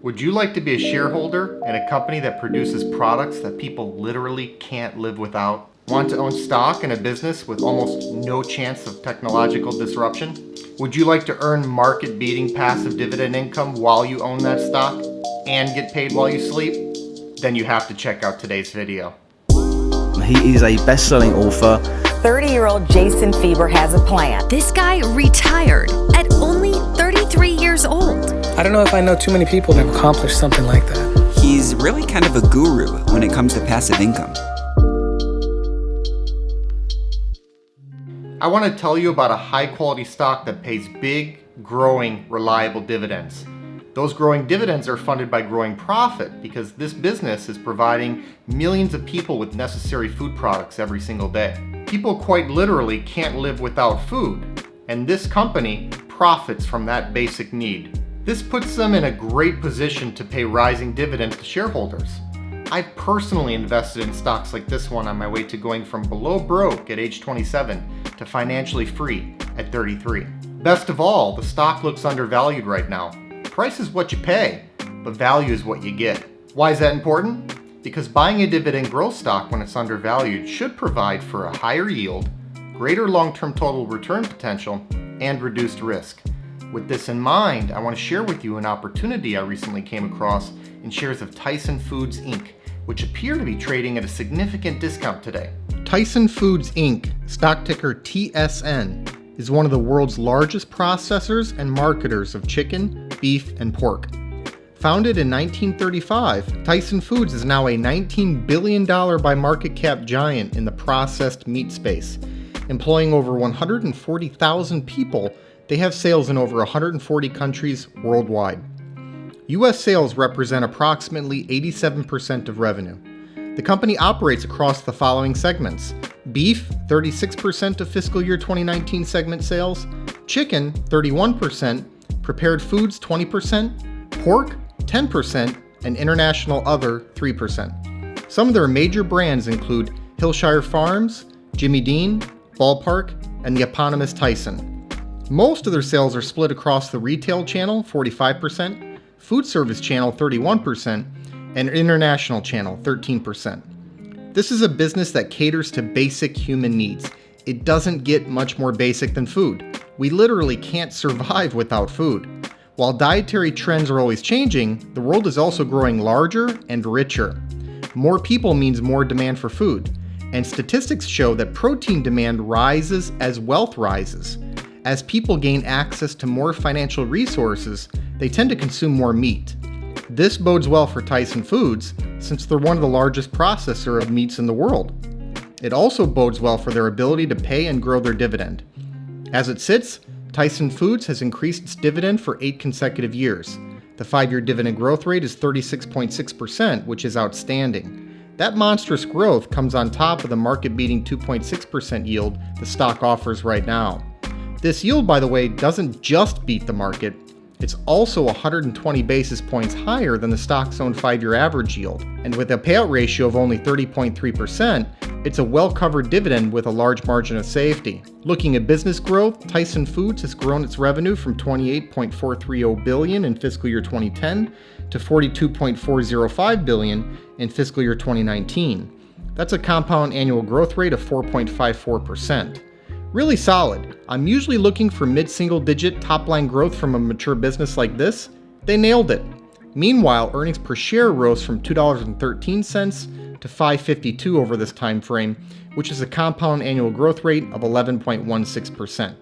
Would you like to be a shareholder in a company that produces products that people literally can't live without? Want to own stock in a business with almost no chance of technological disruption? Would you like to earn market-beating passive dividend income while you own that stock and get paid while you sleep? Then you have to check out today's video. He is a best-selling author. 30-year-old Jason Fieber has a plan. This guy retired at only 33 years old. I don't know if I know too many people that have accomplished something like that. He's really kind of a guru when it comes to passive income. I want to tell you about a high-quality stock that pays big, growing, reliable dividends. Those growing dividends are funded by growing profit because this business is providing millions of people with necessary food products every single day. People quite literally can't live without food, and this company profits from that basic need. This puts them in a great position to pay rising dividends to shareholders. I've personally invested in stocks like this one on my way to going from below broke at age 27 to financially free at 33. Best of all, the stock looks undervalued right now. Price is what you pay, but value is what you get. Why is that important? Because buying a dividend growth stock when it's undervalued should provide for a higher yield, greater long-term total return potential, and reduced risk. With this in mind, I want to share with you an opportunity I recently came across in shares of Tyson Foods Inc., which appear to be trading at a significant discount today. Tyson Foods Inc., stock ticker TSN, is one of the world's largest processors and marketers of chicken, beef, and pork. Founded in 1935, Tyson Foods is now a $19 billion by market cap giant in the processed meat space. Employing over 140,000 people, they have sales in over 140 countries worldwide. U.S. sales represent approximately 87% of revenue. The company operates across the following segments: beef, 36% of fiscal year 2019 segment sales, chicken, 31%, prepared foods, 20%, pork, 10%, and international other, 3%. Some of their major brands include Hillshire Farms, Jimmy Dean, Ballpark, and the eponymous Tyson. Most of their sales are split across the retail channel, 45%, food service channel, 31%, and international channel, 13%. This is a business that caters to basic human needs. It doesn't get much more basic than food. We literally can't survive without food. While dietary trends are always changing, the world is also growing larger and richer. More people means more demand for food, and statistics show that protein demand rises as wealth rises. As people gain access to more financial resources, they tend to consume more meat. This bodes well for Tyson Foods, since they're one of the largest processors of meats in the world. It also bodes well for their ability to pay and grow their dividend. As it sits, Tyson Foods has increased its dividend for 8 consecutive years. The 5-year dividend growth rate is 36.6%, which is outstanding. That monstrous growth comes on top of the market-beating 2.6% yield the stock offers right now. This yield, by the way, doesn't just beat the market. It's also 120 basis points higher than the stock's own 5-year average yield. And with a payout ratio of only 30.3%, it's a well-covered dividend with a large margin of safety. Looking at business growth, Tyson Foods has grown its revenue from $28.430 billion in fiscal year 2010 to $42.405 billion in fiscal year 2019. That's a compound annual growth rate of 4.54%. Really solid. I'm usually looking for mid-single-digit top-line growth from a mature business like this. They nailed it. Meanwhile, earnings per share rose from $2.13 to $5.52 over this time frame, which is a compound annual growth rate of 11.16%.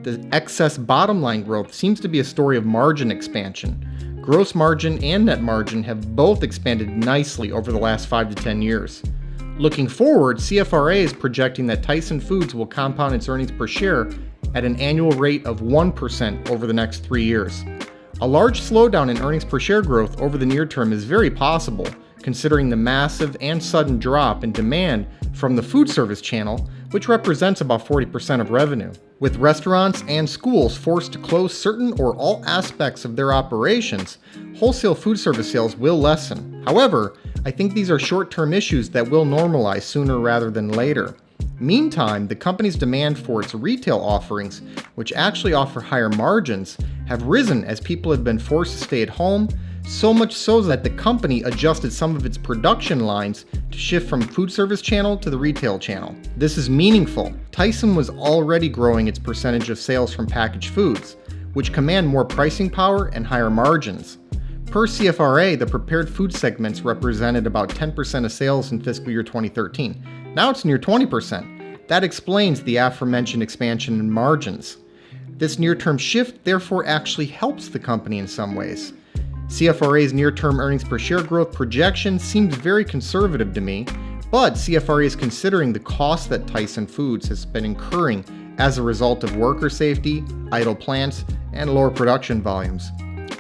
The excess bottom line growth seems to be a story of margin expansion. Gross margin and net margin have both expanded nicely over the last 5 to 10 years. Looking forward, CFRA is projecting that Tyson Foods will compound its earnings per share at an annual rate of 1% over the next 3 years. A large slowdown in earnings per share growth over the near term is very possible, considering the massive and sudden drop in demand from the food service channel, which represents about 40% of revenue. With restaurants and schools forced to close certain or all aspects of their operations, wholesale food service sales will lessen. However, I think these are short-term issues that will normalize sooner rather than later. Meantime, the company's demand for its retail offerings, which actually offer higher margins, have risen as people have been forced to stay at home, So much so that the company adjusted some of its production lines to shift from food service channel to the retail channel. This is meaningful. Tyson was already growing its percentage of sales from packaged foods, which command more pricing power and higher margins. Per CFRA, the prepared food segments represented about 10% of sales in fiscal year 2013. Now it's near 20%. That explains the aforementioned expansion in margins. This near-term shift therefore actually helps the company in some ways. CFRA's near-term earnings per share growth projection seems very conservative to me, but CFRA is considering the cost that Tyson Foods has been incurring as a result of worker safety, idle plants, and lower production volumes.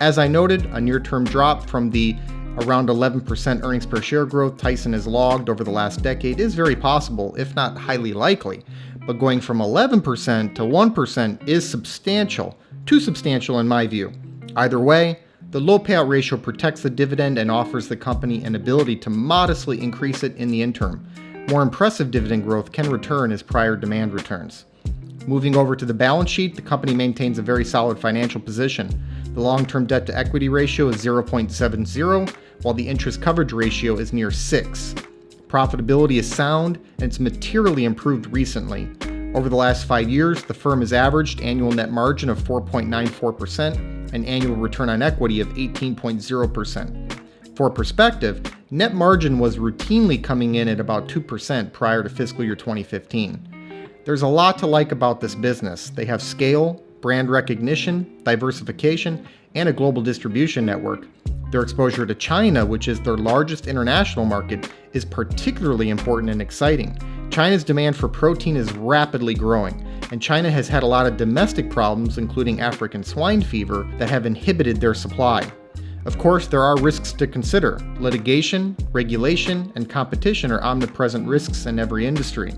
As I noted, a near-term drop from the around 11% earnings per share growth Tyson has logged over the last decade is very possible, if not highly likely. But going from 11% to 1% is substantial, too substantial in my view. Either way, the low payout ratio protects the dividend and offers the company an ability to modestly increase it in the interim. More impressive dividend growth can return as prior demand returns. Moving over to the balance sheet, the company maintains a very solid financial position. The long-term debt-to-equity ratio is 0.70, while the interest coverage ratio is near 6. Profitability is sound, and it's materially improved recently. Over the last 5 years, the firm has averaged annual net margin of 4.94% and annual return on equity of 18.0%. For perspective, net margin was routinely coming in at about 2% prior to fiscal year 2015. There's a lot to like about this business. They have scale, brand recognition, diversification, and a global distribution network. Their exposure to China, which is their largest international market, is particularly important and exciting. China's demand for protein is rapidly growing, and China has had a lot of domestic problems, including African swine fever, that have inhibited their supply. Of course, there are risks to consider. Litigation, regulation, and competition are omnipresent risks in every industry.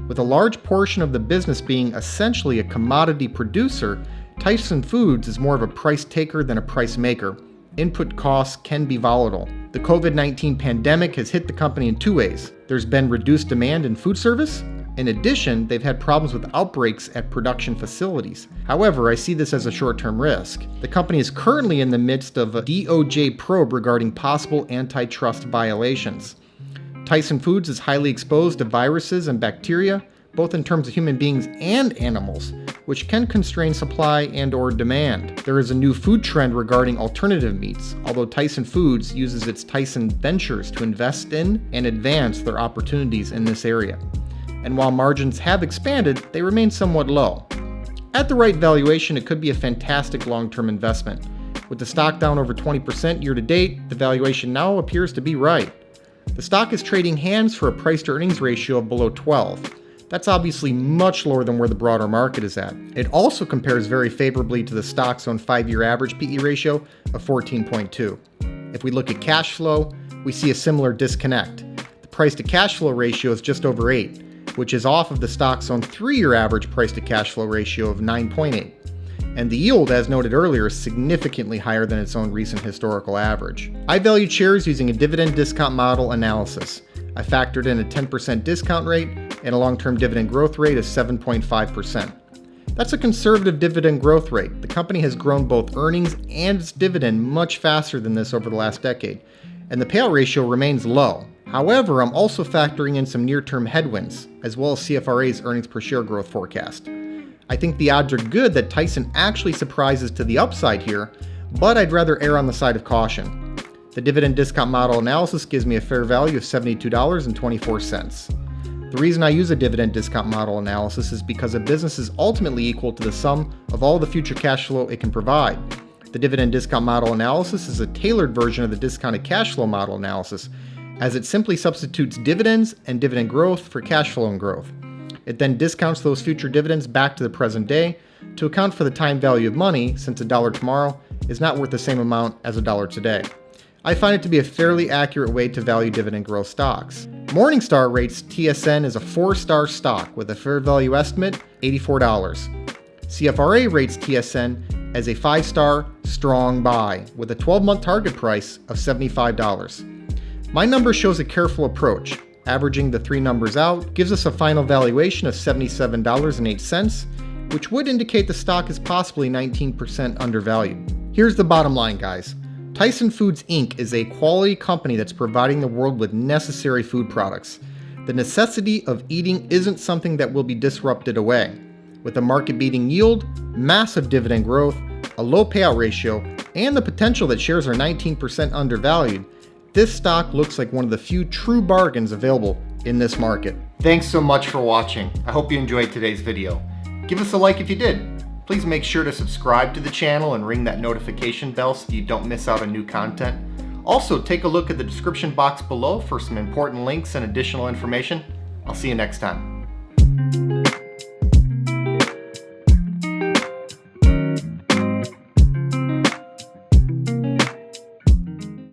With a large portion of the business being essentially a commodity producer, Tyson Foods is more of a price taker than a price maker. Input costs can be volatile. The COVID-19 pandemic has hit the company in two ways. There's been reduced demand in food service. In addition, they've had problems with outbreaks at production facilities. However, I see this as a short-term risk. The company is currently in the midst of a DOJ probe regarding possible antitrust violations. Tyson Foods is highly exposed to viruses and bacteria, both in terms of human beings and animals, which can constrain supply and/or demand. There is a new food trend regarding alternative meats, although Tyson Foods uses its Tyson Ventures to invest in and advance their opportunities in this area. And while margins have expanded, they remain somewhat low. At the right valuation, it could be a fantastic long-term investment. With the stock down over 20% year to date, the valuation now appears to be right. The stock is trading hands for a price-to-earnings ratio of below 12. That's obviously much lower than where the broader market is at. It also compares very favorably to the stock's own 5-year average PE ratio of 14.2. If we look at cash flow, we see a similar disconnect. The price-to-cash flow ratio is just over 8, which is off of the stock's own 3-year average price-to-cash flow ratio of 9.8. And the yield, as noted earlier, is significantly higher than its own recent historical average. I valued shares using a dividend discount model analysis. I factored in a 10% discount rate and a long-term dividend growth rate of 7.5%. That's a conservative dividend growth rate. The company has grown both earnings and its dividend much faster than this over the last decade, and the payout ratio remains low. However, I'm also factoring in some near-term headwinds, as well as CFRA's earnings per share growth forecast. I think the odds are good that Tyson actually surprises to the upside here, but I'd rather err on the side of caution. The dividend discount model analysis gives me a fair value of $72.24. The reason I use a dividend discount model analysis is because a business is ultimately equal to the sum of all the future cash flow it can provide. The dividend discount model analysis is a tailored version of the discounted cash flow model analysis, as it simply substitutes dividends and dividend growth for cash flow and growth. It then discounts those future dividends back to the present day to account for the time value of money, since $1 tomorrow is not worth the same amount as $1 today. I find it to be a fairly accurate way to value dividend growth stocks. Morningstar rates TSN as a 4-star stock with a fair value estimate $84. CFRA rates TSN as a 5-star strong buy with a 12-month target price of $75. My number shows a careful approach. Averaging the 3 numbers out gives us a final valuation of $77.08, which would indicate the stock is possibly 19% undervalued. Here's the bottom line, guys. Tyson Foods Inc. is a quality company that's providing the world with necessary food products. The necessity of eating isn't something that will be disrupted away. With a market-beating yield, massive dividend growth, a low payout ratio, and the potential that shares are 19% undervalued, this stock looks like one of the few true bargains available in this market. Thanks so much for watching. I hope you enjoyed today's video. Give us a like if you did. Please make sure to subscribe to the channel and ring that notification bell so you don't miss out on new content. Also, take a look at the description box below for some important links and additional information. I'll see you next time.